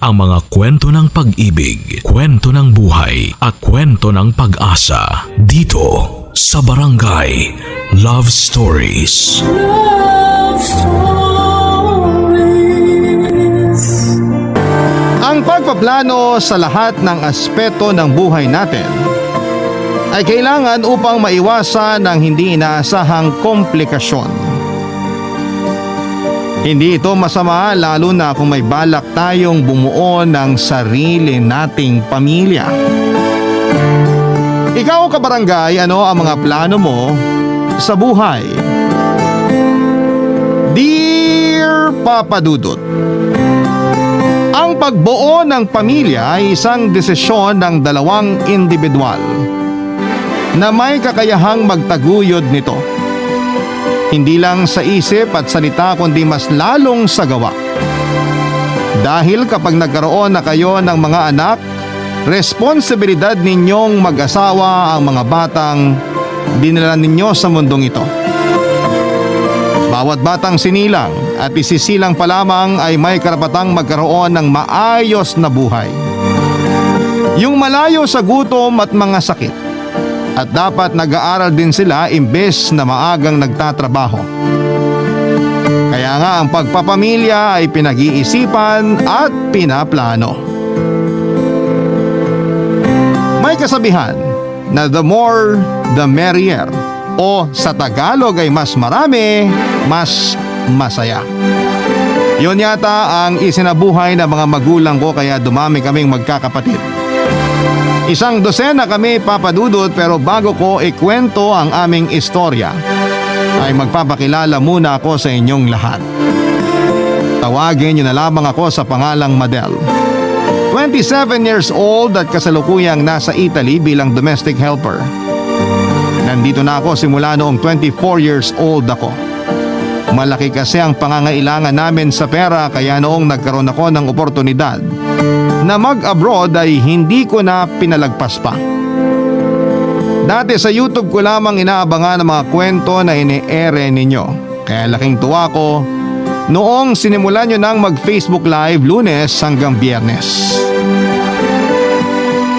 ang mga kwento ng pag-ibig, kwento ng buhay at kwento ng pag-asa dito sa Barangay Love Stories. Love Stories. Ang pagpaplano sa lahat ng aspeto ng buhay natin ay kailangan upang maiwasan ang hindi inaasahang komplikasyon. Hindi ito masama lalo na kung may balak tayong bumuo ng sarili nating pamilya. Ikaw kabarangay, ano ang mga plano mo sa buhay? Dear Papa Dudut, ang pagbuo ng pamilya ay isang desisyon ng dalawang individual na may kakayahang magtaguyod nito. Hindi lang sa isip at salita kundi mas lalong sa gawa. Dahil kapag nagkaroon na kayo ng mga anak, responsibilidad ninyong mag-asawa ang mga batang dinala ninyo sa mundong ito. Bawat batang sinilang at isisilang pa lamang ay may karapatang magkaroon ng maayos na buhay. Yung malayo sa gutom at mga sakit. At dapat nag-aaral din sila imbes na maagang nagtatrabaho. Kaya nga ang pagpapamilya ay pinag-iisipan at pinaplano. May kasabihan na the more the merrier, o sa Tagalog ay mas marami, mas masaya. Yun yata ang isinabuhay ng mga magulang ko kaya dumami kaming magkakapatid. Isang dosena kami, Papa Dudut, pero bago ko ikwento ang aming istorya ay magpapakilala muna ako sa inyong lahat. Tawagin niyo na lamang ako sa pangalang Madel. 27 years old at kasalukuyang nasa Italy bilang domestic helper. Nandito na ako simula noong 24 years old ako. Malaki kasi ang pangangailangan namin sa pera kaya noong nagkaroon ako ng oportunidad na mag-abroad ay hindi ko na pinalagpas pa. Dati sa YouTube ko lamang inaabangan ang mga kwento na ini-ere ninyo. Kaya laking tuwa ko noong sinimulan nyo nang mag-Facebook Live Lunes hanggang Biyernes.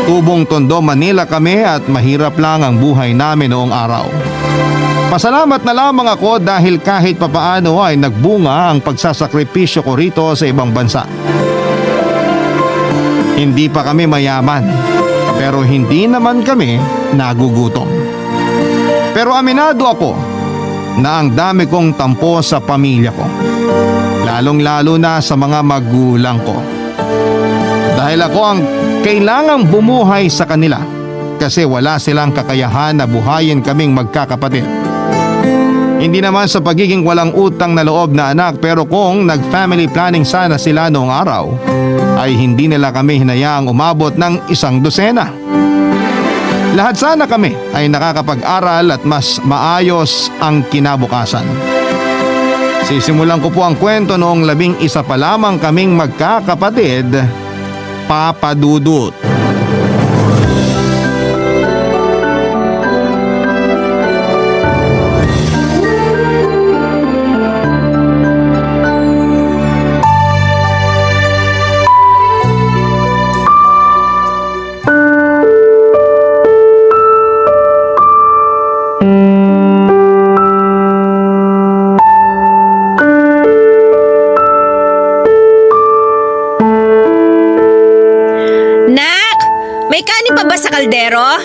Tubong Tondo, Manila kami at mahirap lang ang buhay namin noong araw. Pasalamat na lamang ako dahil kahit papaano ay nagbunga ang pagsasakripisyo ko rito sa ibang bansa. Hindi pa kami mayaman, pero hindi naman kami nagugutom. Pero aminado ako na ang dami kong tampo sa pamilya ko, lalong-lalo na sa mga magulang ko. Dahil ako ang kailangang bumuhay sa kanila kasi wala silang kakayahan na buhayin kaming magkakapatid. Hindi naman sa pagiging walang utang na loob na anak, pero kung nag-family planning sana sila noong araw, ay hindi nila kami hinayaang umabot ng 100. Lahat sana kami ay nakakapag-aral at mas maayos ang kinabukasan. Sisimulan ko po ang kwento noong 11 pa lamang kaming magkakapatid, Papa Dudut. Sa kaldero?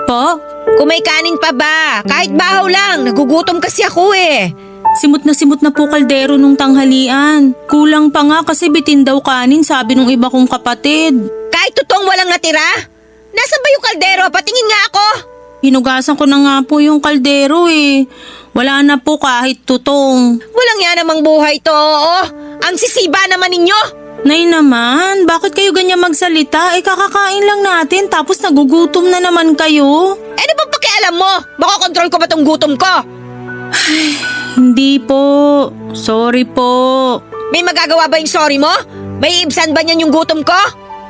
Po? Kung may kanin pa ba? Kahit bahaw lang, nagugutom kasi ako eh. Simot na po kaldero nung tanghalian. Kulang pa nga kasi bitin daw kanin, sabi nung iba kong kapatid. Kahit totoong walang natira? Nasaan ba yung kaldero? Patingin nga ako. Hinugasan ko na nga po yung kaldero eh. Wala na po kahit tutong. Walang yan namang buhay to, oo. Ang sisiba naman ninyo. Nay naman, bakit kayo ganyan magsalita? Eh kakakain lang natin tapos nagugutom na naman kayo. Eh ano bang pakialam mo? Makokontrol ko ba tong gutom ko? Hindi po. Sorry po. May magagawa ba yung sorry mo? May ibsan ba niyan yung gutom ko?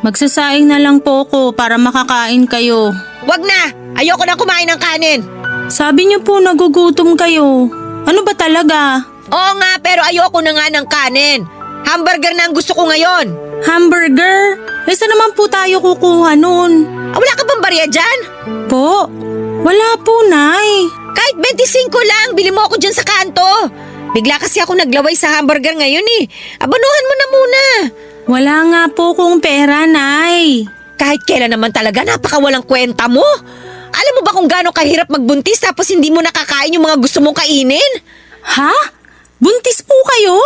Magsasaing na lang po ko para makakain kayo. Wag na! Ayoko na kumain ng kanin. Sabi niyo po nagugutom kayo. Ano ba talaga? Oo nga, pero ayoko na nga ng kanin. Hamburger na ang gusto ko ngayon. Hamburger? Saan naman po tayo kukuha nun? Wala ka bang barya dyan? Po? Wala po, Nay. Kahit 25 lang, bili mo ako dyan sa kanto. Bigla kasi ako naglaway sa hamburger ngayon eh. Abanuhan mo na muna. Wala nga po kong pera, Nay. Kahit kailan naman talaga, napakawalang kwenta mo. Alam mo ba kung gaano kahirap magbuntis tapos hindi mo nakakain yung mga gusto mong kainin? Ha? Buntis po kayo?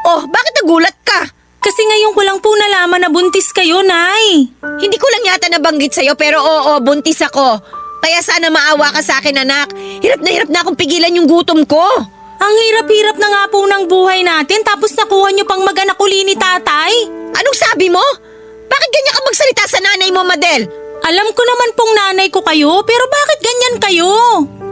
Oh, bakit nagulat ka? Kasi ngayon ko lang po nalaman na buntis kayo, Nay. Hindi ko lang yata nabanggit sa'yo pero oo, buntis ako. Kaya sana maawa ka sa akin, anak. Hirap na akong pigilan yung gutom ko. Ang hirap-hirap na nga po ng buhay natin tapos nakuha niyo pang mag-anak uli ni tatay. Anong sabi mo? Bakit ganyan ka magsalita sa nanay mo, Madel? Alam ko naman pong nanay ko kayo, pero bakit ganyan kayo?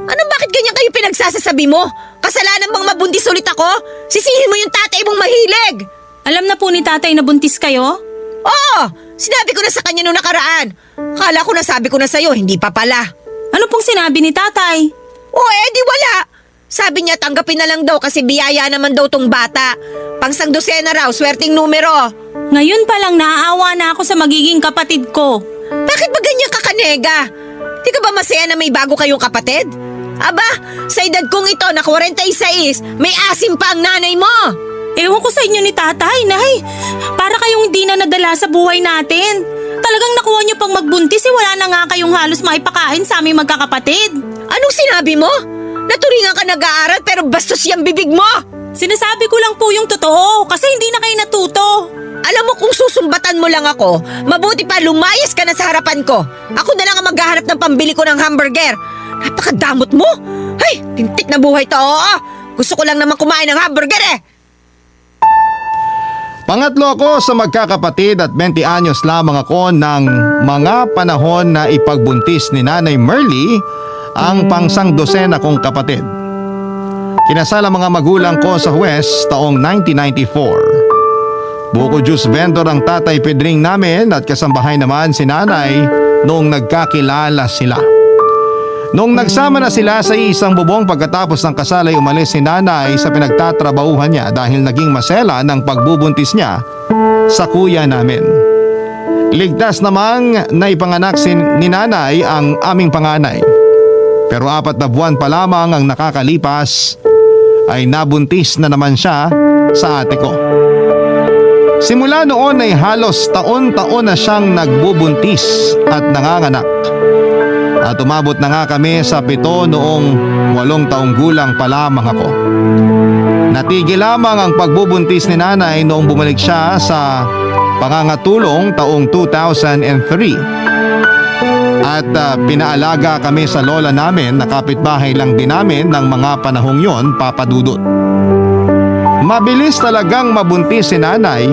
Anong bakit ganyan kayo pinagsasasabi mo? Kasalanan bang mabuntis ulit ako? Sisihin mo yung tatay mong mahilig. Alam na po ni tatay na buntis kayo? Oo, sinabi ko na sa kanya nung nakaraan. Kala ko nasabi ko na sa'yo, hindi pa pala. Ano pong sinabi ni tatay? Di wala. Sabi niya tanggapin na lang daw kasi biyaya naman daw tong bata. Pangsang-dosena raw, swerting numero. Ngayon pa lang naaawa na ako sa magiging kapatid ko. Bakit ba ganyan ka kanega? Di ka ba masaya na may bago kayong kapatid? Aba, sa edad kong ito na 46, may asim pa ang nanay mo. Ewan ko sa inyo ni tatay, Nay. Para kayong hindi na nadala sa buhay natin. Talagang nakuha niyo pang magbuntis wala na nga kayong halos maipakain sa aming magkakapatid. Anong sinabi mo? Naturingan ka nag-aaral pero bastos yung bibig mo. Sinasabi ko lang po yung totoo kasi hindi na kayo natuto. Alam mo kung susumbatan mo lang ako, mabuti pa lumayas ka na sa harapan ko. Ako na lang ang maghahanap ng pambili ko ng hamburger. Napakadamot mo. Ay, pintik na buhay to. Oo. Gusto ko lang naman kumain ng hamburger eh. Pangatlo ako sa magkakapatid at 20 anyos lamang ako ng mga panahon na ipagbuntis ni Nanay Merly ang pangsang-dosena kong kapatid. Kinasal ang mga magulang ko sa Huwes taong 1994. Buko juice vendor ang tatay Pedring namin at kasambahay naman si Nanay noong nagkakilala sila. Noong nagsama na sila sa isang bubong pagkatapos ng kasal ay umalis si Nanay sa pinagtatrabahuhan niya dahil naging masela ng pagbubuntis niya sa kuya namin. Ligtas namang naipanganak ni Nanay ang aming panganay. Pero 4 na buwan pa lamang ang nakakalipas ay nabuntis na naman siya sa ate ko. Simula noon ay halos taon-taon na siyang nagbubuntis at nanganganak. At umabot na nga kami sa 7 noong 8 taong gulang pa lamang ako. Natigil lamang ang pagbubuntis ni Nanay noong bumalik siya sa pangangatulong taong 2003. At pinaalaga kami sa lola namin na kapitbahay lang din namin ng mga panahong yon, Papa Dudut. Mabilis talagang mabuntis si Nanay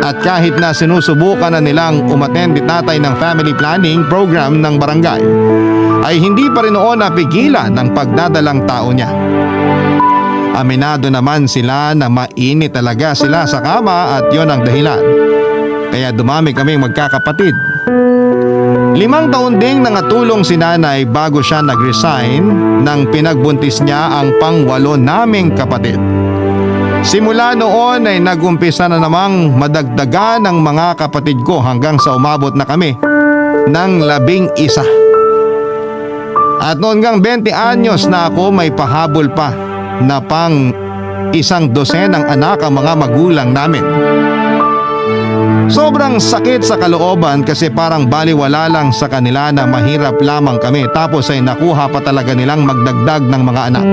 at kahit na sinusubukan na nilang umattend ni tatay ng family planning program ng barangay, ay hindi pa rin noon napigilan ng pagdadalang tao niya. Aminado naman sila na mainit talaga sila sa kama at yon ang dahilan. Kaya dumami kaming magkakapatid. 5 taon ding nangatulong si Nanay bago siya nag-resign nang pinagbuntis niya ang pang-8 naming kapatid. Simula noon ay nagumpisa na namang madagdagan ng mga kapatid ko hanggang sa umabot na kami ng 11. At noon ngang 20 anyos na ako may pahabol pa na pang 12 anak ang mga magulang namin. Sobrang sakit sa kalooban kasi parang baliwala lang sa kanila na mahirap lamang kami tapos ay nakuha pa talaga nilang magdagdag ng mga anak.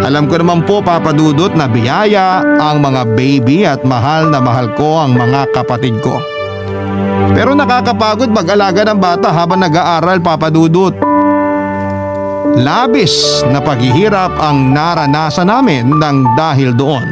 Alam ko naman po, Papa Dudut, na biyaya ang mga baby at mahal na mahal ko ang mga kapatid ko. Pero nakakapagod mag-alaga ng bata habang nag-aaral, Papa Dudut. Labis na paghihirap ang naranasan namin ng dahil doon.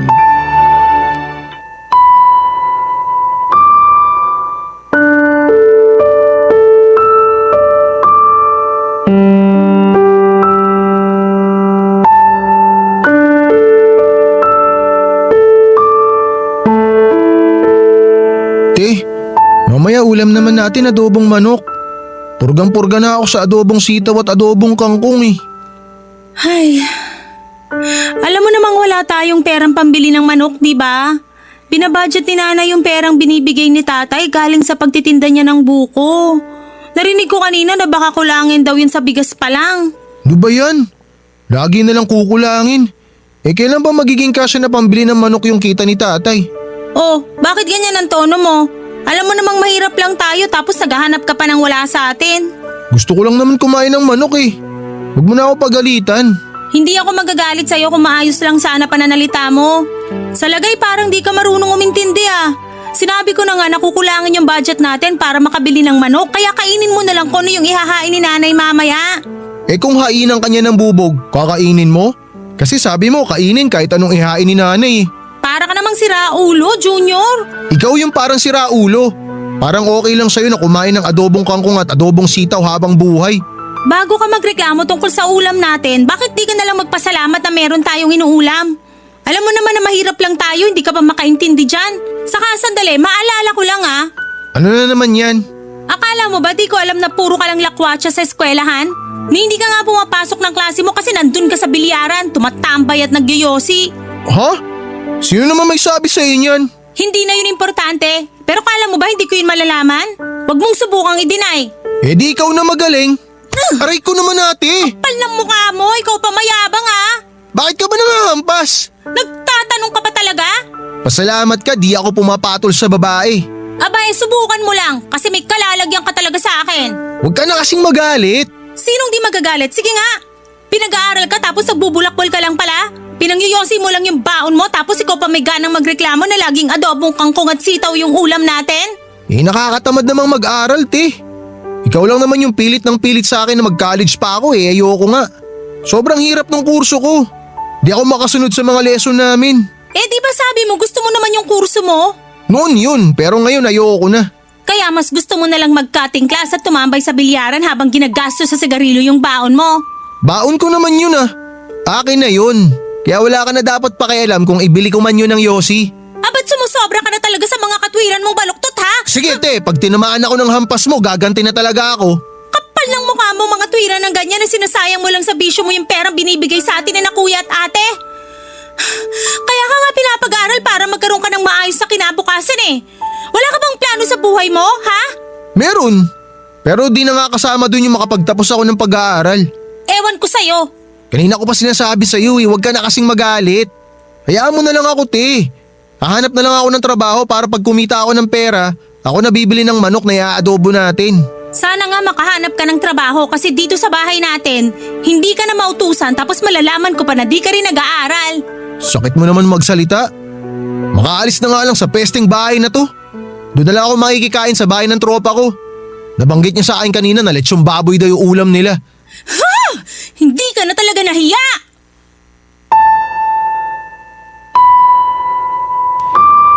Mamaya ulam naman natin adobong manok. Purgang-purga na ako sa adobong sitaw at adobong kangkong eh. Ay, alam mo namang wala tayong perang pambili ng manok, di ba? Binabudget ni nanay yung perang binibigay ni tatay galing sa pagtitinda niya ng buko. Narinig ko kanina na baka kulangin daw yun sa bigas pa lang. Ano ba yan? Lagi na lang kukulangin. Kailan ba magiging kasya na pambili ng manok yung kita ni tatay? Oh, bakit ganyan ang tono mo? Alam mo namang mahirap lang tayo tapos naghahanap ka pa ng wala sa atin. Gusto ko lang naman kumain ng manok eh. Huwag mo na ako pagalitan. Hindi ako magagalit sa'yo kung maayos lang sana pananalita mo. Sa lagay parang di ka marunong umintindi ah. Sinabi ko na nga nakukulangin yung budget natin para makabili ng manok kaya kainin mo na lang kung ano yung ihahain ni nanay mamaya. Kung hainan kanya ng bubog, kakainin mo? Kasi sabi mo kainin kahit anong ihain ni nanay eh. Para ka namang siraulo, Junior. Ikaw yung parang siraulo. Parang okay lang sa'yo na kumain ng adobong kangkong at adobong sitaw habang buhay. Bago ka magreklamo tungkol sa ulam natin, bakit di ka na lang magpasalamat na meron tayong inuulam? Alam mo naman na mahirap lang tayo, hindi ka pa makaintindi dyan. Saka sandali, maalala ko lang ah. Ano na naman yan? Akala mo ba di ko alam na puro ka lang lakwatsa sa eskwelahan? Ni hindi ka nga pumapasok ng klase mo kasi nandun ka sa bilyaran, tumatambay at nagyoyosi. Ha? Sino naman may sabi sa'yo niyan? Hindi na yun importante, pero kala mo ba hindi ko yun malalaman? Huwag mong subukang i-deny. Di ikaw na magaling. Aray ko naman ate. Pal ng mukha mo, ikaw pa mayabang ah. Bakit ka ba nangahampas? Nagtatanong ka pa talaga? Pasalamat ka di ako pumapatol sa babae. Abay, subukan mo lang kasi may kalalagyan ka talaga sa akin. Huwag ka na kasing magalit. Sinong di magagalit? Sige nga. Pinag-aaral ka tapos nagbubulakbol ka lang pala? Pinangyoyosi mo lang yung baon mo tapos ikaw pa may ganang magreklamo na laging adobong kangkong at sitaw yung ulam natin? Nakakatamad namang mag-aral, te. Ikaw lang naman yung pilit ng pilit sa akin na mag-college pa ako ayoko nga. Sobrang hirap ng kurso ko. Di ako makasunod sa mga lesson namin. Di ba sabi mo gusto mo naman yung kurso mo? Noon yun, pero ngayon ayoko na. Kaya mas gusto mo na lang mag-cutting class at tumambay sa bilyaran habang ginagastos sa sigarilyo yung baon mo. Baon ko naman yun ah. Akin na yun. Kaya wala ka na dapat pakialam kung ibili ko man yun ng Yossi. Ba't sumusobra ka na talaga sa mga katwiran mong baluktot ha? Sige te, pag tinamaan ako ng hampas mo, gaganti na talaga ako. Kapal ng mukha mo mga twiran ng ganyan na sinasayang mo lang sa bisyo mo yung perang binibigay sa atin na kuya at ate. Kaya ka nga pinapag-aral para magkaroon ka ng maayos na kinabukasan eh. Wala ka bang plano sa buhay mo, ha? Meron. Pero di na nga kasama dun yung makapagtapos ako ng pag-aaral. Ewan ko sa'yo. Kanina ko pa sinasabi sa'yo huwag ka na kasing magalit. Hayaan mo na lang ako te. Hahanap na lang ako ng trabaho para pag kumita ako ng pera, ako na bibili ng manok na iaadobo natin. Sana nga makahanap ka ng trabaho kasi dito sa bahay natin, hindi ka na mautusan tapos malalaman ko pa na di ka rin nag-aaral. Sakit mo naman magsalita. Makaalis na nga lang sa pesteng bahay na to. Doon na lang ako makikikain sa bahay ng tropa ko. Nabanggit niya sa akin kanina na lechong baboy daw yung ulam nila. Ha! Hindi ka na talaga nahiya!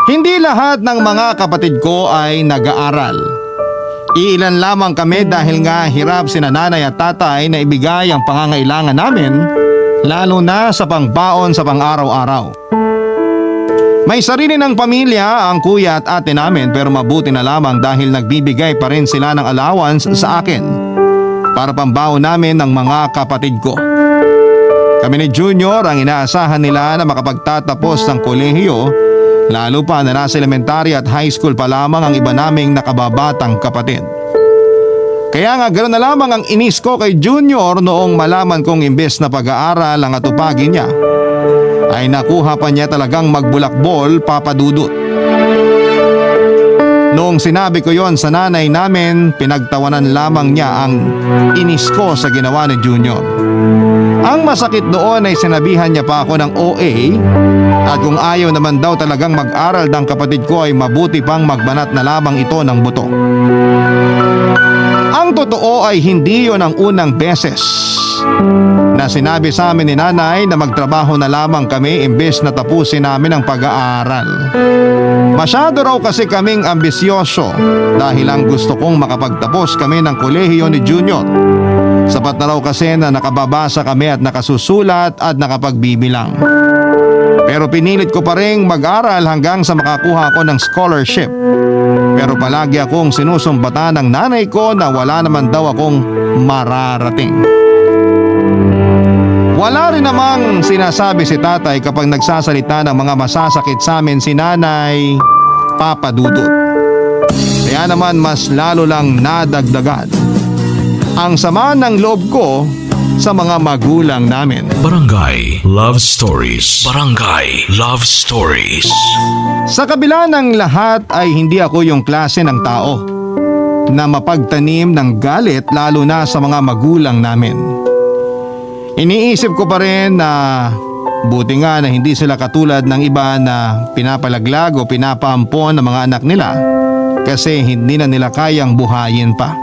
Hindi lahat ng mga kapatid ko ay nag-aaral. Iilan lamang kami dahil nga hirap sina nanay at tatay na ibigay ang pangangailangan namin, lalo na sa pangbaon sa pang-araw-araw. May sarili ng pamilya ang kuya at ate namin pero mabuti na lamang dahil nagbibigay pa rin sila ng allowance sa akin para pambaon namin ng mga kapatid ko. Kami ni Junior ang inaasahan nila na makapagtatapos ng kolehiyo, lalo pa na nasa elementary at high school pa lamang ang iba naming nakababatang kapatid. Kaya nga ganoon na lamang ang inis ko kay Junior noong malaman kong imbes na pag-aaral ang atupagin niya, ay nakuha pa niya talagang magbulakbol, Papa Dudut. Noong sinabi ko yon sa nanay namin, pinagtawanan lamang niya ang inis ko sa ginawa ni Junior. Ang masakit doon ay sinabihan niya pa ako ng OA at kung ayaw naman daw talagang mag-aral ng kapatid ko ay mabuti pang magbanat na lamang ito ng buto. Ang totoo ay hindi yon ang unang beses na sinabi sa amin ni nanay na magtrabaho na lamang kami imbes na tapusin namin ang pag-aaral. Masyado raw kasi kaming ambisyoso dahil ang gusto kong makapagtapos kami ng kolehiyo ni Junior. Sapat na raw kasi na nakababasa kami at nakasusulat at nakapagbibilang. Pero pinilit ko pa rin mag-aral hanggang sa makakuha ako ng scholarship. Pero palagi akong sinusumbatan ng nanay ko na wala naman daw akong mararating. Wala rin namang sinasabi si tatay kapag nagsasalita ng mga masasakit sa amin si Nanay Papa Dudut. Kaya naman mas lalo lang nadagdagan ang sama ng loob ko sa mga magulang namin. Barangay Love Stories. Barangay Love Stories. Sa kabila ng lahat ay hindi ako yung klase ng tao na mapagtanim ng galit lalo na sa mga magulang namin. Iniisip ko pa rin na buti nga na hindi sila katulad ng iba na pinapalaglag o pinapaampon ng mga anak nila kasi hindi na nila kayang buhayin pa.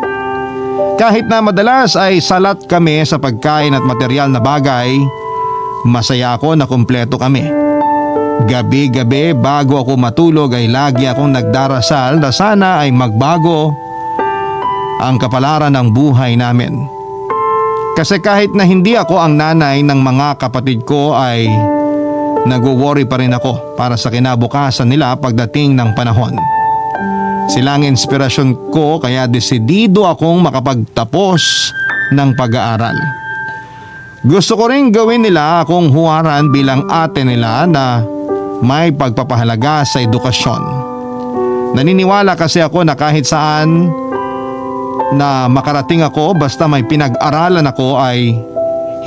Kahit na madalas ay salat kami sa pagkain at material na bagay, masaya ako na kumpleto kami. Gabi-gabi bago ako matulog ay lagi akong nagdarasal na sana ay magbago ang kapalaran ng buhay namin. Kasi kahit na hindi ako ang nanay ng mga kapatid ko ay nagwo-worry pa rin ako para sa kinabukasan nila pagdating ng panahon. Sila ang inspirasyon ko kaya desidido akong makapagtapos ng pag-aaral. Gusto ko rin gawin nila akong huwaran bilang ate nila na may pagpapahalaga sa edukasyon. Naniniwala kasi ako na kahit saan na makarating ako basta may pinag-aralan ako ay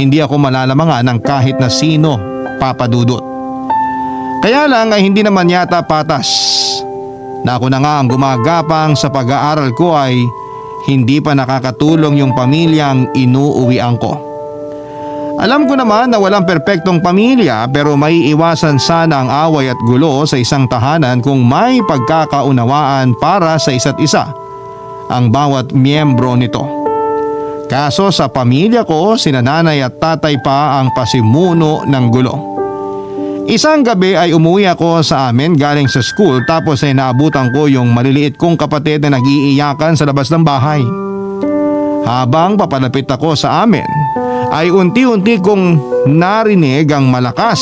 hindi ako malalamangan ng kahit na sino, Papa Dudut. Kaya lang ay hindi naman yata patas na ako na nga ang gumagapang sa pag-aaral ko ay hindi pa nakakatulong yung pamilyang inuuwian ko. Alam ko naman na walang perpektong pamilya pero may iwasan sana ang away at gulo sa isang tahanan kung may pagkakaunawaan para sa isa't isa ang bawat miyembro nito. Kaso sa pamilya ko, sina nanay at tatay pa ang pasimuno ng gulo. Isang gabi ay umuwi ako sa amin galing sa school tapos ay naabutan ko yung maliliit kong kapatid na nag-iiyakan sa labas ng bahay. Habang papalapit ako sa amin, ay unti-unti kong narinig ang malakas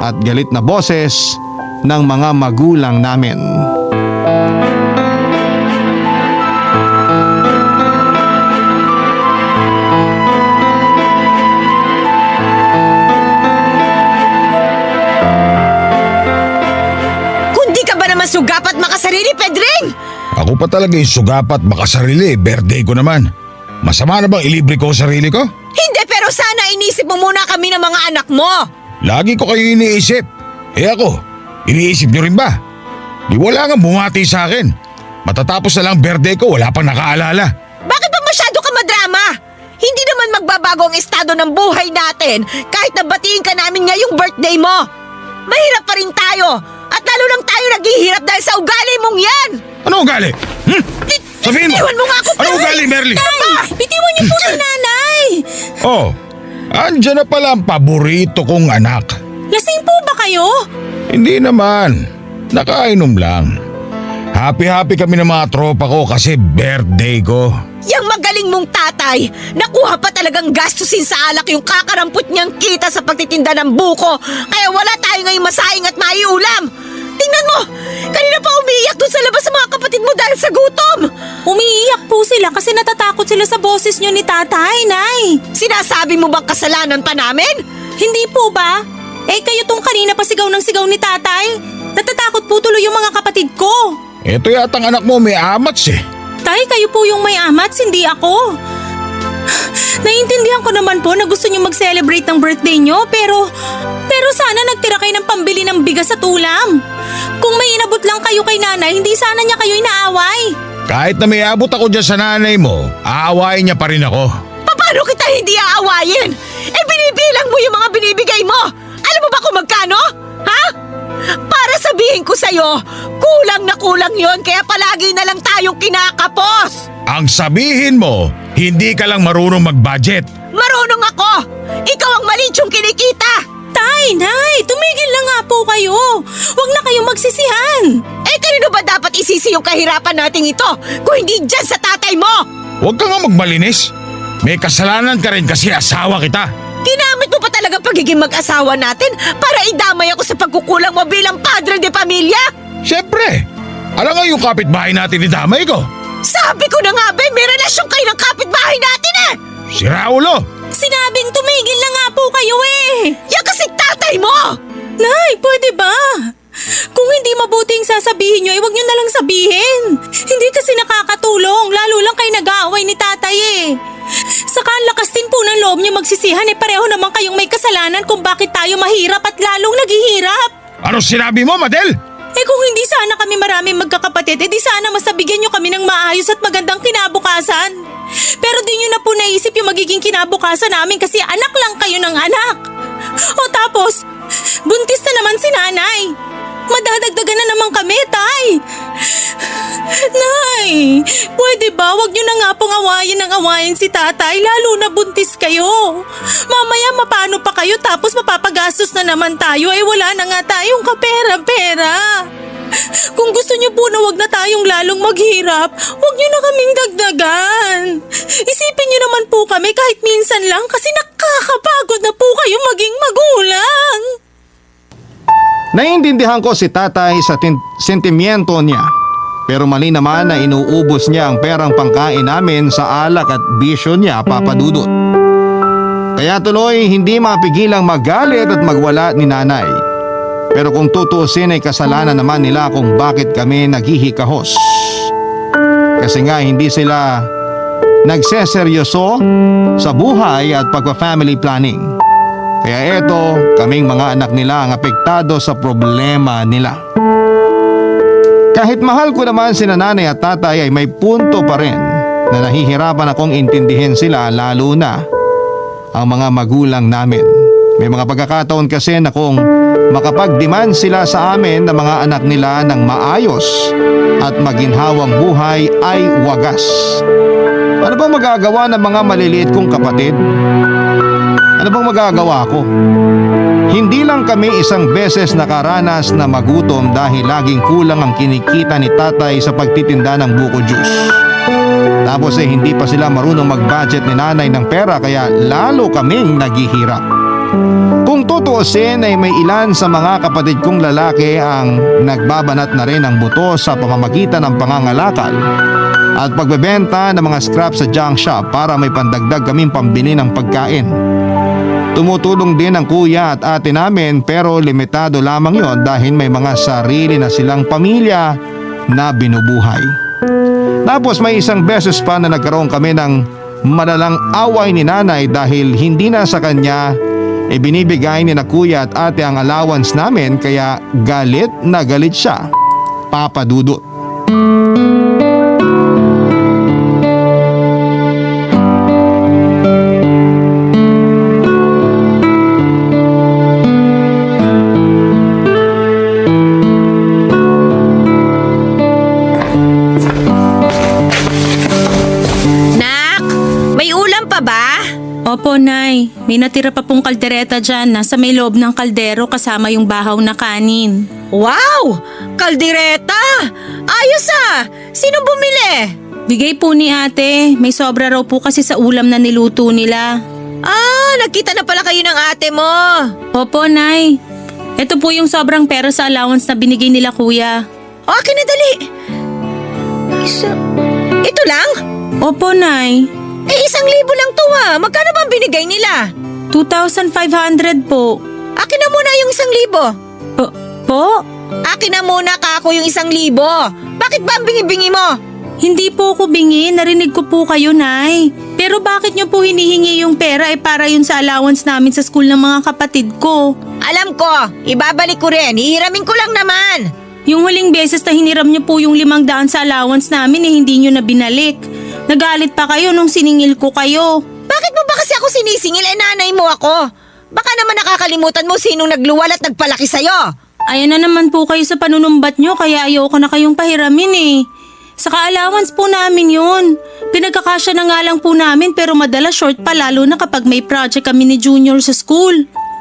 at galit na boses ng mga magulang namin. Sugapat makasarili, Pedring! Ako pa talaga yung sugapat makasarili, birthday ko naman. Masama na bang ilibre ko ang sarili ko? Hindi, pero sana inisip mo muna kami ng mga anak mo. Lagi ko kayo iniisip. Ako, iniisip nyo rin ba? Di wala nga bumati sa akin. Matatapos na lang birthday ko, wala pang nakaalala. Bakit ba masyado ka madrama? Hindi naman magbabago ang estado ng buhay natin kahit nabatiin ka namin ngayong birthday mo. Mahirap pa rin tayo. At lalo lang tayo naghihirap dahil sa ugali mong yan! Ano ugali? Sabihin mo! Iwan mo nga ako, Ano ugali, Merly? Bitiwan niyo po si nanay! Oh, andyan na pala ang paborito kong anak. Lasing po ba kayo? Hindi naman. Nakainom lang. Happy-happy kami ng mga tropa ko kasi birthday ko. Yang magaling mong tatay, nakuha pa talagang gastusin sa alak yung kakarampot niyang kita sa pagtitinda ng buko. Kaya wala tayo ngayong masaing at maiulam. Tingnan mo, kanina pa umiiyak dun sa labas sa mga kapatid mo dahil sa gutom. Umiiyak po sila kasi natatakot sila sa boses niyo ni tatay, nay. Sinasabi mo bang kasalanan pa namin? Hindi po ba? Kayo tong kanina pa sigaw ng sigaw ni tatay. Natatakot po tuloy yung mga kapatid ko. Ito yatang anak mo may amats eh. Tay, kayo po yung may amats, hindi ako. Naiintindihan ko naman po na gusto niyo mag-celebrate ng birthday niyo, pero sana nagtira kayo ng pambili ng bigas at ulam. Kung may inabot lang kayo kay nanay, hindi sana niya kayo inaaway. Kahit na may abot ako dyan sa nanay mo, aawain niya pa rin ako. Paano kita hindi aawayin? Binibilang mo yung mga binibigay mo. Alam mo ba kung magkano? Ha? Para sabihin ko sa'yo, kulang na kulang yon kaya palagi na lang tayong kinakapos. Ang sabihin mo, hindi ka lang marunong mag-budget. Marunong ako! Ikaw ang maliit yung kinikita! Tay, nay, tumigil na nga po kayo. Huwag na kayong magsisihan. Kanino ba dapat isisi yung kahirapan nating ito kung hindi dyan sa tatay mo? Huwag ka nga magmalinis. May kasalanan ka rin kasi asawa kita. Ginamit mo pa talaga pagiging mag-asawa natin para idamay ako sa pagkukulang mo bilang padre de pamilya? Siyempre, alam nga yung kapitbahay natin ni damay ko. Sabi ko na nga ba, may relasyon kayo ng kapitbahay natin eh! Si Raulo. sinabing tumigil na nga po kayo eh! Yan kasi tatay mo! Nay, pwede ba? Kung hindi mabuting sasabihin nyo, huwag nyo na lang sabihin. Hindi kasi nakakatulong, lalo lang kayo nag-aaway ni tatay eh. Saka ang lakas din po ng loob nyo magsisihan eh, pareho naman kayong may kasalanan kung bakit tayo mahirap at lalong naghihirap. Ano sinabi mo, Madel? Eh kung hindi sana kami maraming magkakapatid, di sana masabigyan nyo kami ng maayos at magandang kinabukasan. Pero di nyo na po naisip yung magiging kinabukasan namin kasi anak lang kayo ng anak. O tapos, buntis na naman si nanay. Madadagdagan na naman kami, tay. Nay, pwede ba wag nyo na nga pong awayin si tatay lalo na buntis kayo. Mamaya mapano pa kayo tapos mapapagastos na naman tayo wala na nga tayong kapera-pera. Kung gusto niyo po na wag na tayong lalong maghirap, wag niyo na kaming dagdagan. Isipin niyo naman po kami kahit minsan lang kasi nakakapagod na po kayo maging magulang. Naiintindihan ko si tatay sa sentimiento niya. Pero mali naman na inuubos niya ang perang pangkain namin sa alak at bisyo niya, Papa Dudut. Kaya tuloy hindi mapigilang magalit at magwala ni nanay. Pero kung tutuusin ay kasalanan naman nila kung bakit kami naghihikahos. Kasi nga hindi sila nagseseryoso sa buhay at pagpa-family planning. Kaya eto, kaming mga anak nila ang apektado sa problema nila. Kahit mahal ko naman si nanay at tatay ay may punto pa rin na nahihirapan akong intindihin sila, lalo na ang mga magulang namin. May mga pagkakataon kasi na kung makapag-demand sila sa amin ng mga anak nila ng maayos at maginhawang buhay ay wagas. Ano bang magagawa ng mga maliliit kong kapatid? Ano bang magagawa ko? Hindi lang kami isang beses nakaranas na magutom dahil laging kulang ang kinikita ni tatay sa pagtitinda ng buko juice. Tapos hindi pa sila marunong mag-budget ni nanay ng pera kaya lalo kaming naghihirap. Kung tutuusin ay may ilan sa mga kapatid kong lalaki ang nagbabanat na rin ng buto sa pamamagitan ng pangangalakal at pagbebenta ng mga scrap sa junk shop para may pandagdag kaming pambili ng pagkain. Tumutulong din ang kuya at ate namin pero limitado lamang yon dahil may mga sarili na silang pamilya na binubuhay. Tapos may isang beses pa na nagkaroon kami ng malalang away ni nanay dahil hindi na sa kanya binibigay ni na kuya at ate ang allowance namin kaya galit na galit siya, Papa Dudut. Opo, Nay. May natira pa pong kaldereta dyan. Nasa may loob ng kaldero kasama yung bahaw na kanin. Wow! Kaldereta! Ayos ah! Sino bumili? Bigay po ni ate. May sobra raw po kasi sa ulam na niluto nila. Ah, nagkita na pala kayo ng ate mo. Opo, Nay. Ito po yung sobrang pera sa allowance na binigay nila kuya. Akin na dali. Ito lang? Opo, Nay. 1,000 lang to ah. Magkano bang binigay nila? 2,500 po. Akin na muna yung 1,000. Po? Akin na muna kako yung 1,000. Bakit ba ang bingi-bingi mo? Hindi po ako bingi. Narinig ko po kayo, Nay. Pero bakit niyo po hinihingi yung pera para yun sa allowance namin sa school ng mga kapatid ko? Alam ko. Ibabalik ko rin. Hihiramin ko lang naman. Yung huling beses na hiniram niyo po yung 500 sa allowance namin hindi niyo na binalik. Nagalit pa kayo nung siningil ko kayo. Bakit mo ba kasi ako sinisingil? Nanay mo ako. Baka naman nakakalimutan mo sinong nagluwal at nagpalaki sa'yo. Ayan na naman po kayo sa panunumbat nyo kaya ayoko na kayong pahiramin eh. Saka allowance po namin yun. Pinagkakasya na nga lang po namin pero madalas short pa lalo na kapag may project kami ni Junior sa school.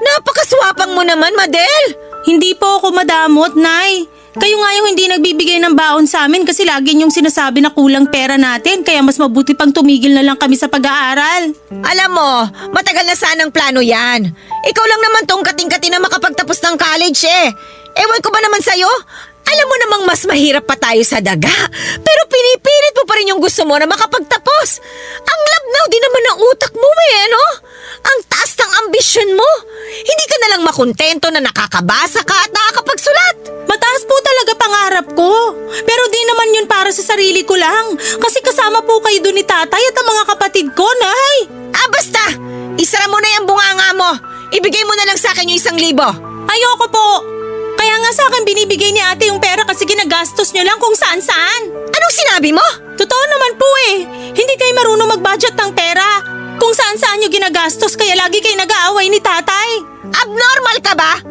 Napakaswapang mo naman, Madel. Hindi po ako madamot, Nay. Kayo nga yung hindi nagbibigay ng baon sa amin kasi lagi niyong sinasabi na kulang pera natin kaya mas mabuti pang tumigil na lang kami sa pag-aaral. Alam mo, matagal na sanang plano yan. Ikaw lang naman tong kating-kati na makapagtapos ng college eh. Ewan ko ba naman sa'yo? Alam mo namang mas mahirap pa tayo sa daga. Pero pinipilit mo pa rin yung gusto mo na makapagtapos. Ang Abnaw din naman ang utak mo ano? Ang taas ng ambisyon mo. Hindi ka na lang makontento na nakakabasa ka at nakakapagsulat. Mataas po talaga pangarap ko. Pero di naman yun para sa sarili ko lang. Kasi kasama po kayo doon ni tatay at ang mga kapatid ko, Nay. Basta! Isara mo na yung bunganga mo. Ibigay mo na lang sa akin yung 1,000. Ayoko po. Kaya nga sa akin binibigay ni ate yung pera kasi ginagastos nyo lang kung saan-saan. Anong sinabi mo? Totoo naman po Hindi kayo marunong mag-budget ng pera. Kung saan-saan nyo ginagastos kaya lagi kayo nag-aaway ni tatay. Abnormal ka ba?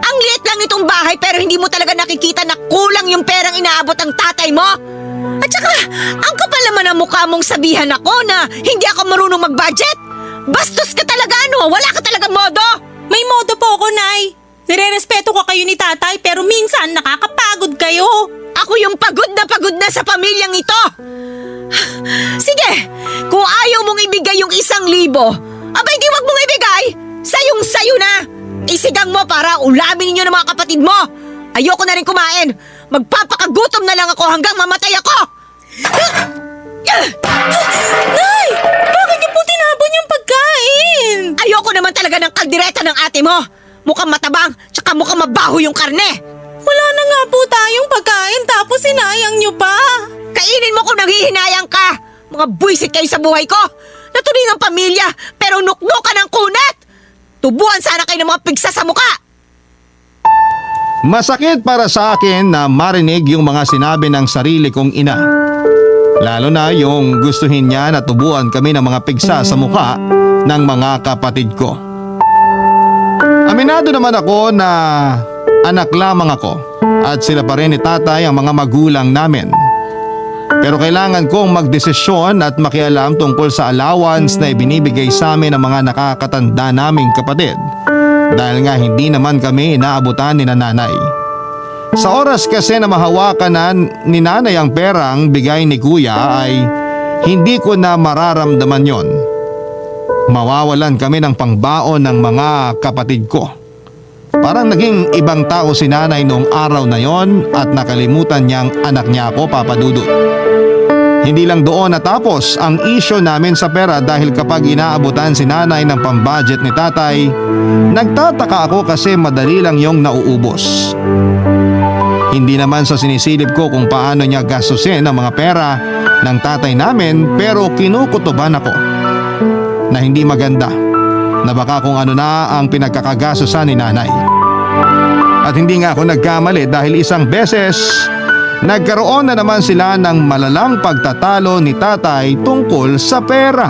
Ang liit lang itong bahay pero hindi mo talaga nakikita na kulang yung perang inaabot ng tatay mo? At saka, ang kapal naman ang mukha mong sabihan ako na hindi ako marunong mag-budget. Bastos ka talaga wala ka talaga modo. May modo po ako, Nay. Nire-respeto ko kayo ni tatay pero minsan nakakapagod kayo. Ako yung pagod na sa pamilyang ito. Sige, kung ayaw mong ibigay yung 1,000, abay di wag mong ibigay. Sayong-sayo na. Isigang mo para ulamin ninyo ng mga kapatid mo. Ayoko na rin kumain. Magpapakagutom na lang ako hanggang mamatay ako. Nay! Bakit niyo po tinapon yung pagkain? Ayoko naman talaga ng kaldereta ng ate mo. Mukhang matabang, tsaka mukhang mabaho yung karne. Wala na nga po tayong pagkain tapos sinayang niyo pa. Kainin mo kung nanghihinayang ka. Mga buwisit kayo sa buhay ko. Natuloy ng pamilya, pero nuknukan ng kunat. Tubuan sana kayo ng mga pigsa sa muka. Masakit para sa akin na marinig yung mga sinabi ng sarili kong ina. Lalo na yung gustuhin niya na tubuan kami ng mga pigsa sa mukha ng mga kapatid ko. Aminado naman ako na anak lamang ako at sila pa rin ni tatay ang mga magulang namin. Pero kailangan kong magdesisyon at makialam tungkol sa allowance na ibinibigay sa amin ng mga nakakatanda naming kapatid dahil nga hindi naman kami inaabutan ni nanay. Sa oras kasi na mahawakan na ni nanay ang perang bigay ni kuya ay hindi ko na mararamdaman yon. Mawawalan kami ng pangbaon ng mga kapatid ko. Parang naging ibang tao si nanay noong araw na yon at nakalimutan niyang anak niya ako, Papa Dudut. Hindi lang doon natapos ang isyo namin sa pera dahil kapag inaabutan si nanay ng pambudget ni tatay, nagtataka ako kasi madali lang yung nauubos. Hindi naman sa sinisilip ko kung paano niya gastusin ang mga pera ng tatay namin pero kinukutuban ako na hindi maganda na baka kung ano na ang pinagkakagastusan ni nanay. At hindi nga ako nagkamali dahil isang beses nagkaroon na naman sila ng malalang pagtatalo ni tatay tungkol sa pera.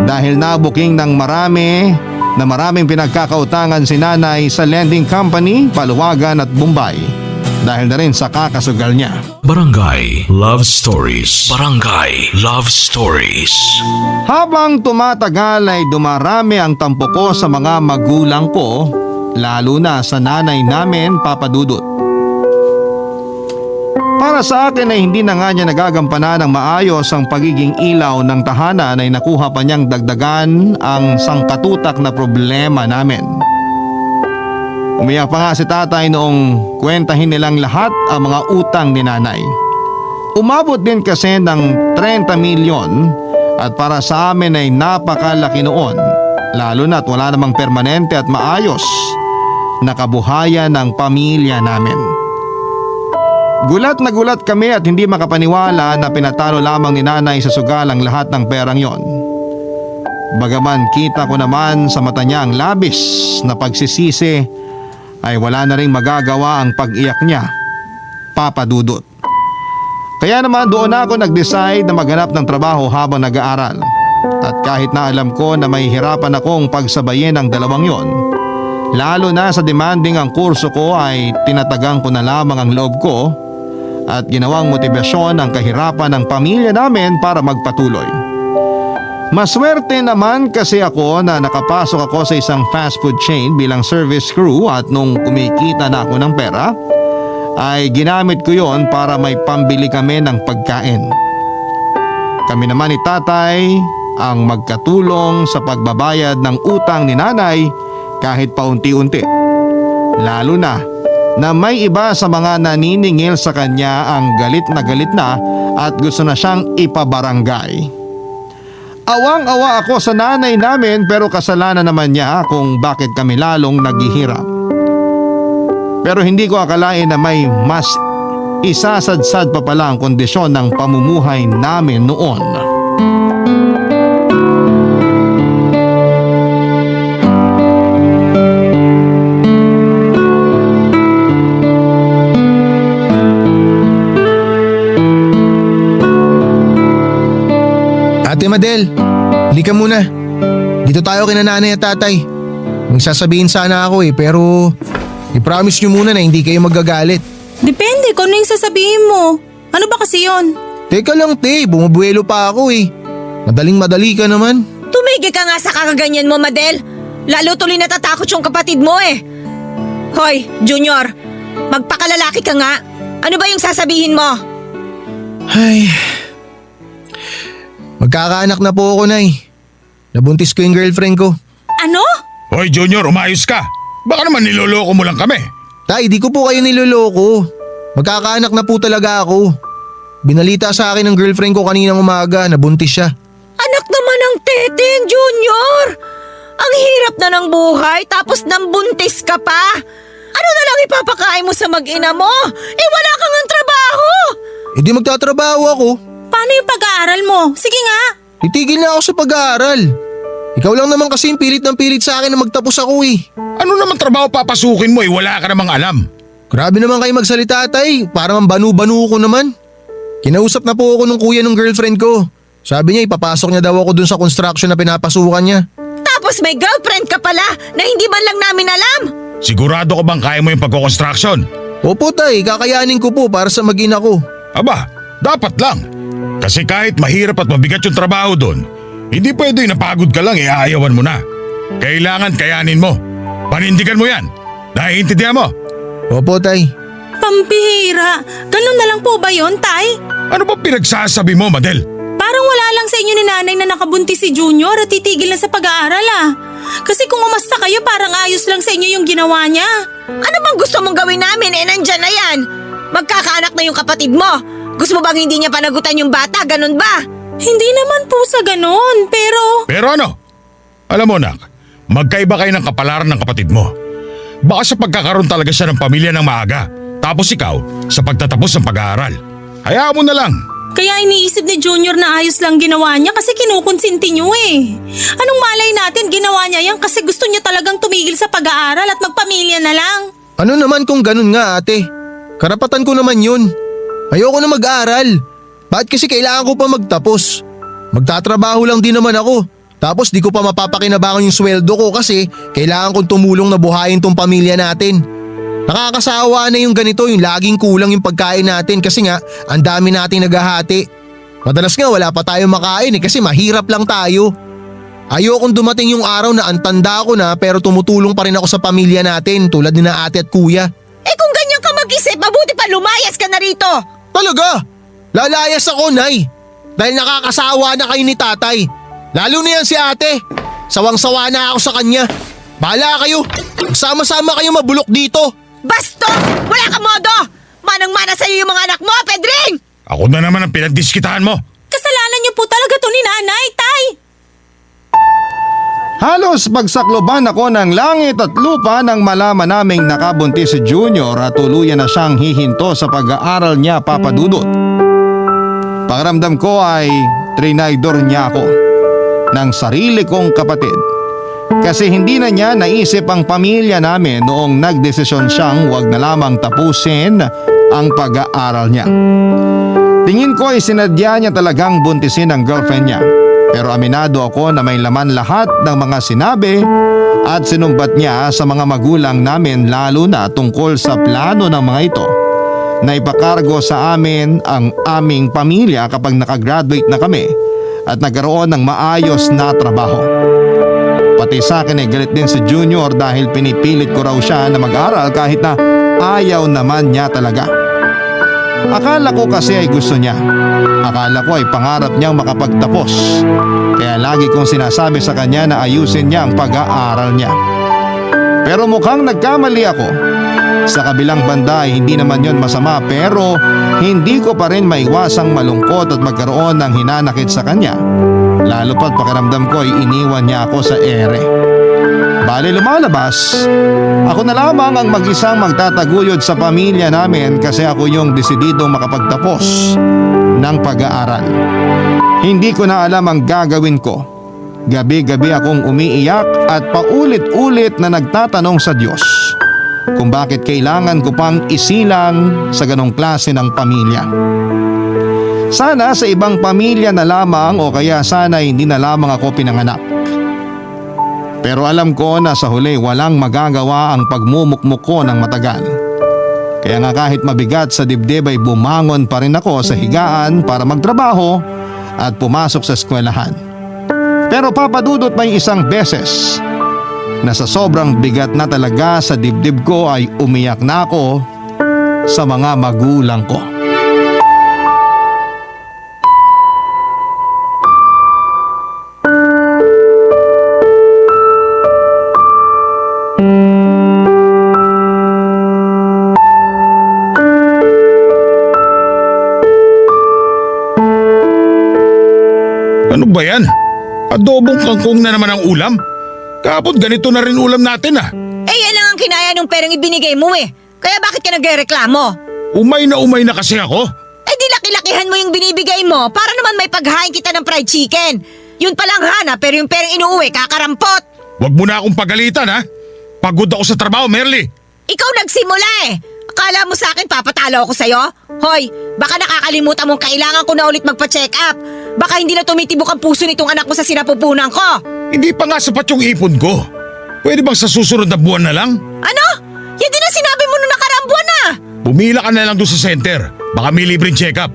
Dahil nabuking ng maraming pinagkakautangan si nanay sa lending company, Paluwagan at Bombay dahil na rin sa kakasugal niya. Barangay Love Stories. Barangay Love Stories. Habang tumatagal ay dumarami ang tampo ko sa mga magulang ko, lalo na sa nanay namin, Papa Dudut. Para sa akin ay hindi na nga niya nagagampanan ng maayos ang pagiging ilaw ng tahanan ay nakuha pa niyang dagdagan ang sangkatutak na problema namin. Umiyak pa nga si tatay noong kwentahin nilang lahat ang mga utang ni nanay. Umabot din kasi ng 30 milyon at para sa amin ay napakalaki noon, lalo na't wala namang permanente at maayos na kabuhayan ng pamilya namin. Gulat na gulat kami at hindi makapaniwala na pinatalo lamang ni nanay sa sugal ang lahat ng perang yon. Bagaman kita ko naman sa mata niya ang labis na pagsisisi, ay wala na ring magagawa ang pag-iyak niya, Papa Dudut. Kaya naman doon ako nag-decide na maghanap ng trabaho habang nag-aaral. At kahit na alam ko na may hirapan akong pagsabayin ang dalawang yon, lalo na sa demanding ang kurso ko ay tinatagang ko na lamang ang loob ko at ginawang motibasyon ang kahirapan ng pamilya namin para magpatuloy. Maswerte naman kasi ako na nakapasok ako sa isang fast food chain bilang service crew at nung kumikita na ako ng pera, ay ginamit ko yon para may pambili kami ng pagkain. Kami naman ni tatay ang magkatulong sa pagbabayad ng utang ni nanay kahit paunti-unti. Lalo na may iba sa mga naniningil sa kanya ang galit na at gusto na siyang ipabarangay. Awang-awa ako sa nanay namin pero kasalanan naman niya kung bakit kami lalong naghihirap. Pero hindi ko akalain na may mas isasadsad pa pala ang kondisyon ng pamumuhay namin noon. Ate Madel, halika muna. Dito tayo kina nanay at tatay. May sasabihin sana ako pero i-promise nyo muna na hindi kayo magagalit. Depende kung ano yung sasabihin mo. Ano ba kasi yon? Teka lang te, bumubuelo pa ako Madaling-madali ka naman. Tumigil ka nga sa kakaganyan mo, Madel. Lalo tuloy natatakot yung kapatid mo eh. Hoy, Junior, magpakalalaki ka nga. Ano ba yung sasabihin mo? Ay, magkakaanak na po ako, Nay. Nabuntis ko yung girlfriend ko. Ano? Hoy Junior, umayos ka. Baka naman niloloko mo lang kami. Tay, di ko po kayo niloloko. Magkakaanak na po talaga ako. Binalita sa akin ng girlfriend ko kaninang umaga, nabuntis siya. Anak naman ng Teteng, Junior. Ang hirap na ng buhay tapos nambuntis ka pa. Ano na lang ipapakain mo sa mag-ina mo? Wala kang ang trabaho. Di magtatrabaho ako. Paano yung pag-aaral mo? Sige nga. Titigil na ako sa pag-aaral. Ikaw lang naman kasi yung pilit ng pilit sa akin na magtapos ako Ano naman trabaho papasukin mo wala ka namang alam. Grabe naman kayo magsalita, Tay. Parang banu-banu ko naman. Kinausap na po ako ng kuya ng girlfriend ko. Sabi niya ipapasok niya daw ako dun sa construction na pinapasukan niya. Tapos may girlfriend ka pala na hindi man lang namin alam. Sigurado ka bang kaya mo yung pagko-construction? Opo, Tay. Kakayanin ko po para sa mag-ina ko. Aba, dapat lang. Kasi kahit mahirap at mabigat yung trabaho doon, hindi pwede napagod ka lang aayawan mo na. Kailangan kayanin mo. Panindigan mo yan. Naiintindihan mo? Opo, Tay. Pambihira. Ganun na lang po ba yon, Tay? Ano ba pinagsasabi mo, Madel? Parang wala lang sa inyo ni nanay na nakabuntis si Junior at titigil na sa pag-aaral Kasi kung umasta kayo parang ayos lang sa inyo yung ginawa niya. Ano bang gusto mong gawin namin? Nandyan na yan. Magkakaanak na yung kapatid mo. Gusto mo bang hindi niya panagutan yung bata? Ganun ba? Hindi naman po sa ganun, pero… Pero ano? Alam mo, nak, magkaiba kayo ng kapalaran ng kapatid mo. Baka sa pagkakaroon talaga siya ng pamilya ng maaga. Tapos ikaw, sa pagtatapos ng pag-aaral. Hayaan mo na lang. Kaya iniisip ni Junior na ayos lang ginawa niya kasi kinukonsinti niyo Anong malay natin ginawa niya yan kasi gusto niya talagang tumigil sa pag-aaral at magpamilya na lang. Ano naman kung ganun nga, ate? Karapatan ko naman yun. Ayoko na mag-aaral. Bakit kasi kailangan ko pa magtapos? Magtatrabaho lang din naman ako. Tapos di ko pa mapapakinabangan yung sweldo ko kasi kailangan kong tumulong na buhayin tong pamilya natin. Nakakasawa na yung ganito, yung laging kulang yung pagkain natin kasi nga ang dami nating naghahati. Madalas nga wala pa tayong makain kasi mahirap lang tayo. Ayokong dumating yung araw na ang tanda ko na pero tumutulong pa rin ako sa pamilya natin tulad ni na ate at kuya. Kung ganyan ka mag-isip, mabuti pa lumayas ka na rito. Talaga? Lalayas ako, Nay. Dahil nakakasawa na kayo ni tatay. Lalo na yan si ate. Sawang-sawa na ako sa kanya. Bahala kayo. Sama-sama kayo mabulok dito. Bastos! Wala ka modo! Manang-mana sa'yo yung mga anak mo, Pedring! Ako na naman ang pinagdiskitahan mo. Kasalanan niyo po talaga to ni nanay, Tay! Halos pagsakloban ako ng langit at lupa nang malaman naming nakabuntis si Junior at tuluyan na siyang hihinto sa pag-aaral niya, Papa Dudut. Pakiramdam ko ay trinaydor niya ako ng sarili kong kapatid. Kasi hindi na niya naisip ang pamilya namin noong nagdesisyon siyang wag na lamang tapusin ang pag-aaral niya. Tingin ko ay sinadya niya talagang buntisin ang girlfriend niya. Pero aminado ako na may laman lahat ng mga sinabi at sinumbat niya sa mga magulang namin lalo na tungkol sa plano ng mga ito na ipakargo sa amin ang aming pamilya kapag nakagraduate na kami at nagkaroon ng maayos na trabaho. Pati sa akin ay galit din si Junior dahil pinipilit ko raw siya na mag-aral kahit na ayaw naman niya talaga. Akala ko kasi ay gusto niya. Akala ko ay pangarap niyang makapagtapos. Kaya lagi kong sinasabi sa kanya na ayusin niya ang pag-aaral niya. Pero mukhang nagkamali ako. Sa kabilang banda ay hindi naman yon masama pero hindi ko pa rin maiwasang malungkot at magkaroon ng hinanakit sa kanya Lalo pa't pakiramdam ko ay iniwan niya ako sa ere. Bale lumalabas, ako na lamang ang mag-isang magtataguyod sa pamilya namin kasi ako yung desididong makapagtapos ng pag-aaral. Hindi ko na alam ang gagawin ko. Gabi-gabi akong umiiyak at paulit-ulit na nagtatanong sa Diyos kung bakit kailangan ko pang isilang sa ganong klase ng pamilya. Sana sa ibang pamilya na lamang o kaya sana hindi na lamang ako pinanganak. Pero alam ko na sa huli walang magagawa ang pagmumukmuk ko ng matagal. Kaya nga kahit mabigat sa dibdib ay bumangon pa rin ako sa higaan para magtrabaho at pumasok sa eskwelahan. Pero papadudot may isang beses na sa sobrang bigat na talaga sa dibdib ko ay umiyak na ako sa mga magulang ko. Ano ba yan? Adobong kangkong na naman ang ulam? Kapon ganito na rin ulam natin ah. Eh yan lang ang kinaya nung perang ibinigay mo eh. Kaya bakit ka nagrereklamo? Umay na kasi ako. Eh di laki-lakihan mo yung binibigay mo para naman may paghain kita ng fried chicken. Yun palang hana pero yung perang inuuwi kakarampot. Huwag mo na akong pagalitan ha. Pagod ako sa trabaho, Merly. Ikaw nagsimula eh. Akala mo sa akin papatalo ako sa'yo? Hoy, baka nakakalimutan mong kailangan ko na ulit magpa-check up. Baka hindi na tumitibok ang puso nitong anak mo sa sinapupunan ko. Hindi pa nga sapat yung ipon ko. Pwede bang sa susunod na buwan na lang? Ano? Yan din ang sinabi mo nung nakaraang buwan na. Pumila ka na lang doon sa center. Baka may libreng check-up.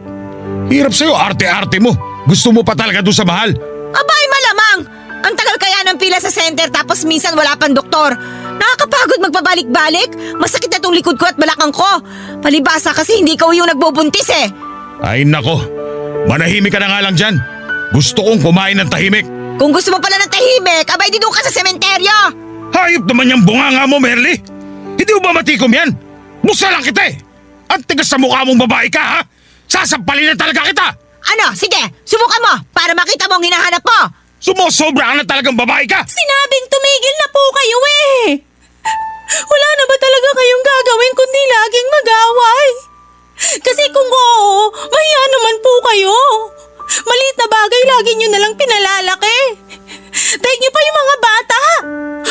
Hirap sa'yo, arte-arte mo. Gusto mo pa talaga doon sa mahal. Abay malamang. Ang tagal kaya ng pila sa center tapos minsan wala pang doktor. Nakakapagod magpabalik-balik. Masakit na tong likod ko at balakang ko. Palibasa kasi hindi ikaw yung nagbubuntis eh. Ay nako, manahimik ka na nga lang dyan. Gusto kong kumain ng tahimik. Kung gusto mo pala ng tahimik, abay di doon ka sa sementeryo. Hayop naman yung bunganga mo, Merly. Hindi mo ba matikom yan? Musa lang kita eh. Ang tigas sa mukha mong babae ka ha. Sasampalin na talaga kita. Ano, sige, subukan mo para makita mo ang hinahanap mo. Sumosobra ka na talagang babae ka. Sinabing tumigil na po kayo eh! Wala na ba talaga kayong gagawin kundi laging mag-away? Kasi kung oo, mahiya naman po kayo. Maliit na bagay lagi nyo nalang pinalalaki. Take nyo pa yung mga bata.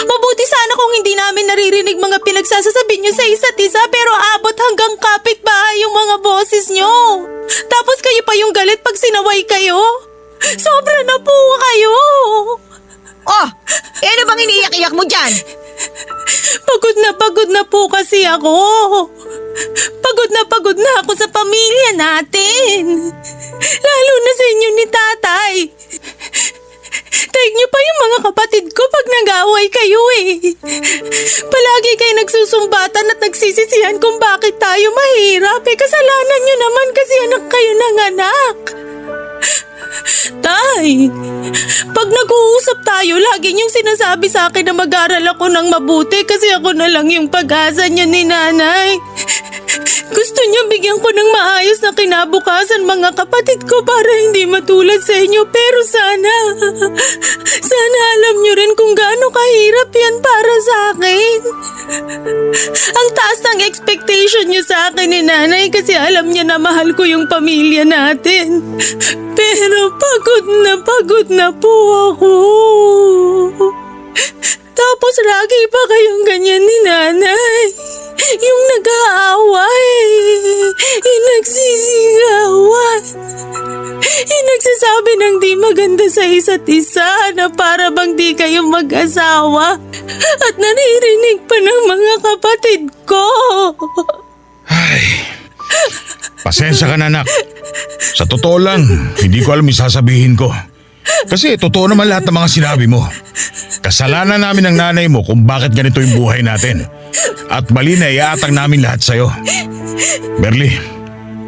Mabuti sana kung hindi namin naririnig mga pinagsasasabi nyo sa isa't isa pero abot hanggang kapitbahay yung mga boses nyo. Tapos kayo pa yung galit pag sinaway kayo. Sobra na po kayo. Oh, ano bang iniiyak-iyak mo dyan? Pagod na po kasi ako. Pagod na ako sa pamilya natin. Lalo na sa inyo ni tatay. Take niyo pa yung mga kapatid ko pag nag-away kayo eh. Palagi kayo nagsusumbatan at nagsisisihan kung bakit tayo mahirap. Eh kasalanan niyo naman kasi anak kayo ng anak. Tay, pag nag-uusap tayo, lagi niyong sinasabi sa akin na mag-aral ako ng mabuti kasi ako na lang yung pag-asa niyo ni nanay. Gusto niyo bigyan ko ng maayos na kinabukasan mga kapatid ko para hindi matulad sa inyo pero sana alam niyo rin kung gaano kahirap yan para sa akin. Ang taas ng expectation niyo sa akin ni nanay kasi alam niya na mahal ko yung pamilya natin. Pero pagod na po ako. Tapos lagi pa kayong ganyan ni nanay. Yung nag-aaway. Yung nagsisigawan. Yung nagsasabi ng di maganda sa isa't isa na para bang di kayo mag-asawa. At naririnig pa ng mga kapatid ko. Ay, pasensya ka na anak. Sa totoo lang, hindi ko alam yung sasabihin ko. Kasi totoo naman lahat ng mga sinabi mo. Kasalanan namin ng nanay mo kung bakit ganito yung buhay natin. At mali na iatang namin lahat sa'yo. Merly,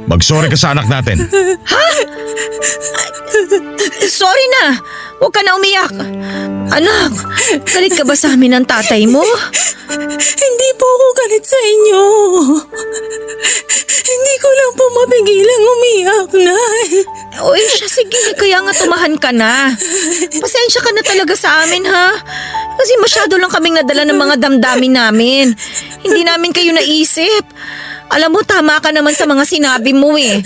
mag-sorry ka sa anak natin. Sorry na. Huwag ka na umiyak. Anak, galit ka ba sa amin ng tatay mo? Hindi po ako galit sa inyo. Hindi ko lang po mapigilang umiyak, Nay. Uy, siya, sige. Kaya nga tumahan ka na. Pasensya ka na talaga sa amin, ha? Kasi masyado lang kaming nadala ng mga damdamin namin. Hindi namin kayo naisip. Alam mo, tama ka naman sa mga sinabi mo eh.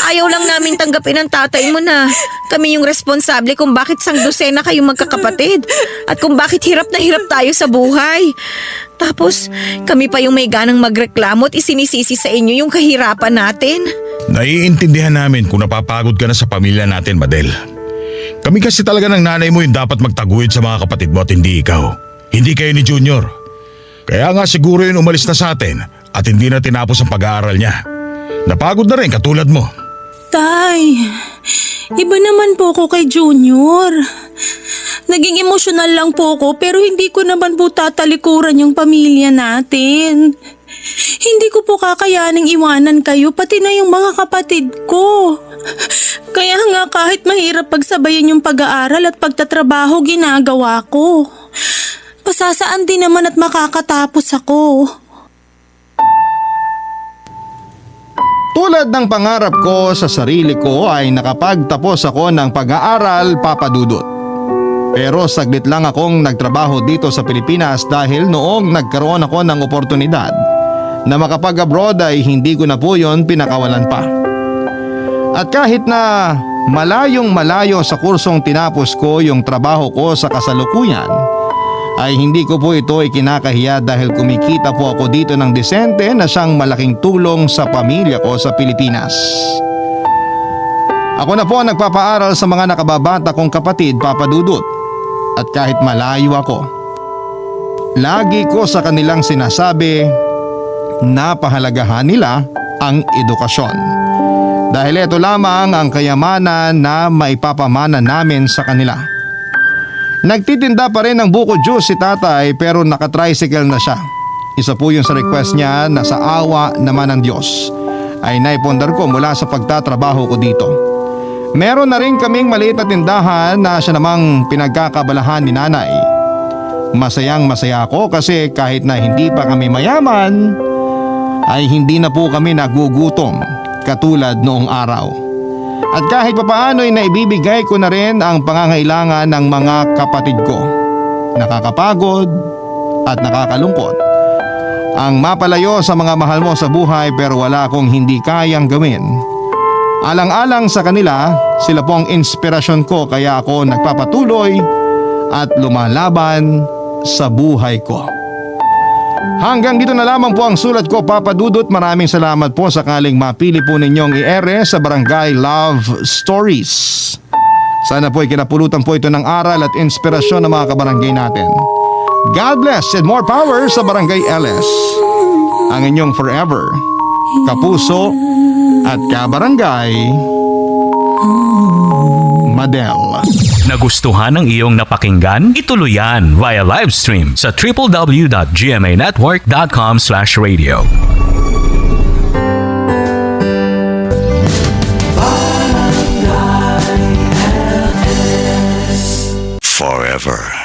Ayaw lang namin tanggapin ang tatay mo na kami yung responsable kung bakit sangdosena kayong magkakapatid at kung bakit hirap na hirap tayo sa buhay. Tapos, kami pa yung may ganang magreklamo at isinisisi sa inyo yung kahirapan natin. Naiintindihan namin kung napapagod ka na sa pamilya natin, Madel. Kami kasi talaga ng nanay mo yung dapat magtaguyod sa mga kapatid mo at hindi ikaw. Hindi kayo ni Junior. Kaya nga siguro yun umalis na sa atin at hindi na tinapos ang pag-aaral niya. Napagod na rin katulad mo. Tay, iba naman po ko kay Junior. Naging emosyonal lang po ko pero hindi ko naman po tatalikuran yung pamilya natin. Hindi ko po kakayaning iwanan kayo pati na yung mga kapatid ko. Kaya nga kahit mahirap pagsabayin yung pag-aaral at pagtatrabaho ginagawa ko. Pasasaan din naman at makakatapos ako. Tulad ng pangarap ko sa sarili ko ay nakapagtapos ako ng pag-aaral, Papa Dudut. Pero saglit lang akong nagtrabaho dito sa Pilipinas dahil noong nagkaroon ako ng oportunidad na makapag-abroad ay hindi ko na po yun pinakawalan pa. At kahit na malayong malayo sa kursong tinapos ko yung trabaho ko sa kasalukuyan, ay hindi ko po ito ikinakahiya dahil kumikita po ako dito ng disente na siyang malaking tulong sa pamilya ko sa Pilipinas. Ako na po ang nagpapaaral sa mga nakababata kong kapatid, Papa Dudut. At kahit malayo ako, lagi ko sa kanilang sinasabi na pahalagahan nila ang edukasyon. Dahil ito lamang ang kayamanan na maipapamana namin sa kanila. Nagtitinda pa rin ng buko juice si tatay pero nakatricycle na siya. Isa po yung sa request niya na sa awa naman ng Diyos ay naipundar ko mula sa pagtatrabaho ko dito. Meron na rin kaming maliit na tindahan na siya namang pinagkakabalahan ni nanay. Masayang masaya ako kasi kahit na hindi pa kami mayaman ay hindi na po kami nagugutom katulad noong araw. At kahit papaano ay naibibigay ko na rin ang pangangailangan ng mga kapatid ko. Nakakapagod at nakakalungkot ang mapalayo sa mga mahal mo sa buhay pero wala akong hindi kayang gawin. Alang-alang sa kanila, sila po ang inspirasyon ko kaya ako nagpapatuloy at lumalaban sa buhay ko. Hanggang dito na lamang po ang sulat ko, Papa Dudut. Maraming salamat po sakaling mapili po ninyong i-ere sa Barangay Love Stories. Sana po ay kinapulutan po ito ng aral at inspirasyon ng mga kabarangay natin. God bless and more power sa Barangay LS. Ang inyong forever, kapuso at kabarangay, Madel. Nagustuhan ng iyong napakinggan? Ituloy yan via live stream sa www.gmanetwork.com/radio. Forever.